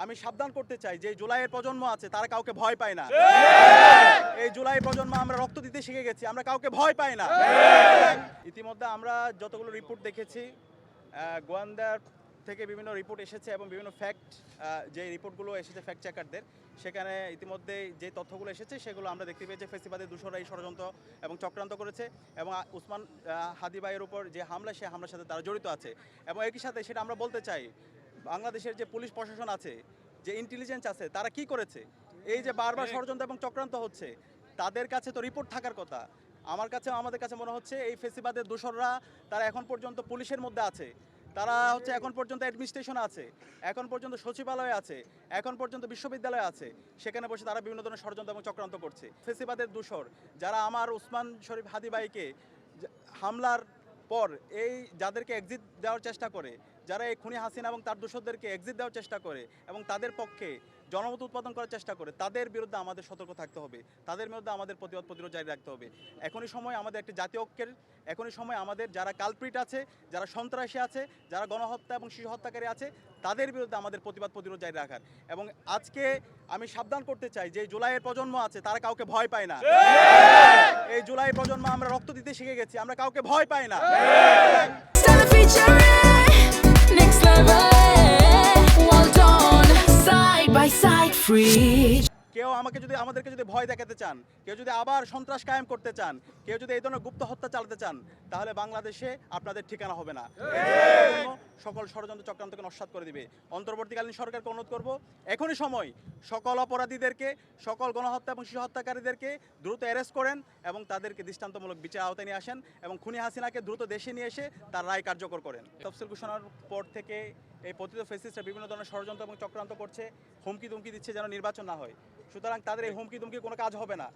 আমি সাবধান করতে চাই যে জুলাইয়ের প্রজন্ম আছে তারা কাউকে ভয় পায় না। এই জুলাই প্রজন্ম আমরা রক্ত দিতে শিখে গেছি, আমরা কাউকে ভয় পাই না। ইতিমধ্যে আমরা যতগুলো রিপোর্ট দেখেছি, গোয়েন্দার থেকে বিভিন্ন রিপোর্ট এসেছে এবং বিভিন্ন ফ্যাক্ট, যে রিপোর্টগুলো এসেছে ফ্যাক্ট চেকারদের, সেখানে ইতিমধ্যে যে তথ্যগুলো এসেছে সেগুলো আমরা দেখতে পেয়েছি ফেসিবাদের দূষণরা এই ষড়যন্ত্র এবং চক্রান্ত করেছে এবং উসমান হাদি ভাইয়ের উপর যে হামলা, সে হামলার সাথে তারা জড়িত আছে। এবং একই সাথে সেটা আমরা বলতে চাই, বাংলাদেশের যে পুলিশ প্রশাসন আছে, যে ইন্টেলিজেন্স আছে, তারা কি করেছে? এই যে বারবার ষড়যন্ত্র এবং চক্রান্ত হচ্ছে, তাদের কাছে তো রিপোর্ট থাকার কথা। আমাদের কাছে মনে হচ্ছে এই ফেসিবাদের দোসররা তারা এখন পর্যন্ত পুলিশের মধ্যে আছে, তারা হচ্ছে এখন পর্যন্ত অ্যাডমিনিস্ট্রেশন আছে, এখন পর্যন্ত সচিবালয় আছে, এখন পর্যন্ত বিশ্ববিদ্যালয় আছে, সেখানে বসে তারা বিভিন্ন ধরনের ষড়যন্ত্র এবং চক্রান্ত করছে। ফেসিবাদের দোসর যারা আমার উসমান শরীফ হাদি ভাইকে হামলার পর এই যাদেরকে এক্সিট দেওয়ার চেষ্টা করে, যারা এই খুনি হাসিনা এবং তার দোসরদেরকে এক্সিট দেওয়ার চেষ্টা করে এবং তাদের পক্ষে জনমত উৎপাদন করার চেষ্টা করে, তাদের বিরুদ্ধে আমাদের সতর্ক থাকতে হবে, তাদের বিরুদ্ধে আমাদের প্রতিরোধ জারি রাখতে হবে। এখনই সময় আমাদের একটি জাতীয় ঐক্যের, এখনই সময় আমাদের যারা কালপ্রিট আছে, যারা সন্ত্রাসী আছে, যারা গণহত্যা এবং শিশু হত্যাকারী আছে, তাদের বিরুদ্ধে আমাদের প্রতিরোধ জারি রাখার। এবং আজকে আমি সাবধান করতে চাই যে জুলাইয়ের প্রজন্ম আছে তারা কাউকে ভয় পায় না। এই জুলাই প্রজন্ম আমরা রক্ত দিতে শিখে গেছি, আমরা কাউকে ভয় পাই না। Next level, well done, side by side, free. কেউ আমাদেরকে যদি ভয় দেখাতে চান, কেউ যদি আবার সন্ত্রাস কায়েম করতে চান, কেউ যদি এই ধরনের গুপ্ত হত্যা চালাতে চান, তাহলে বাংলাদেশে আপনাদের ঠিকানা হবে না। সকল ষড়যন্ত্র চক্রান্তকে নস্যাৎ করে দিবে। অন্তর্বর্তীকালীন সরকারকে অনুরোধ করব, এখনই সময় সকল অপরাধীদেরকে, সকল গণহত্যা এবং শিশু হত্যাকারীদেরকে দ্রুত অ্যারেস্ট করেন এবং তাদেরকে দৃষ্টান্তমূলক বিচার আওতায় নিয়ে আসেন এবং খুনি হাসিনাকে দ্রুত দেশে নিয়ে এসে তার রায় কার্যকর করেন। তফসিল ঘোষণার পর থেকে এই পতিত ফেসিস্টরা বিভিন্ন ধরনের ষড়যন্ত্র এবং চক্রান্ত করছে, হুমকি দুমকি দিচ্ছে যেন নির্বাচন না হয়। সুতরাং তাদের এই হুমকি দুমকি কোনো কাজ হবে না।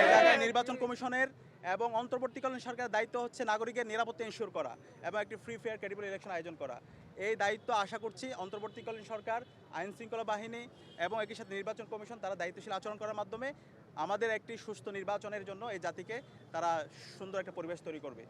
এই জায়গায় নির্বাচন কমিশনের এবং অন্তর্বর্তীকালীন সরকারের দায়িত্ব হচ্ছে নাগরিকের নিরাপত্তা ইনশিওর করা এবং একটি ফ্রি ফেয়ার ক্রেডিবল ইলেকশন আয়োজন করা। এই দায়িত্ব আশা করছি অন্তর্বর্তীকালীন সরকার, আইন শৃঙ্খলা বাহিনী এবং একই সাথে নির্বাচন কমিশন তারা দায়িত্বশীল আচরণ করার মাধ্যমে আমাদের একটি সুস্থ নির্বাচনের জন্য এই জাতিকে তারা সুন্দর একটা পরিবেশ তৈরি করবে।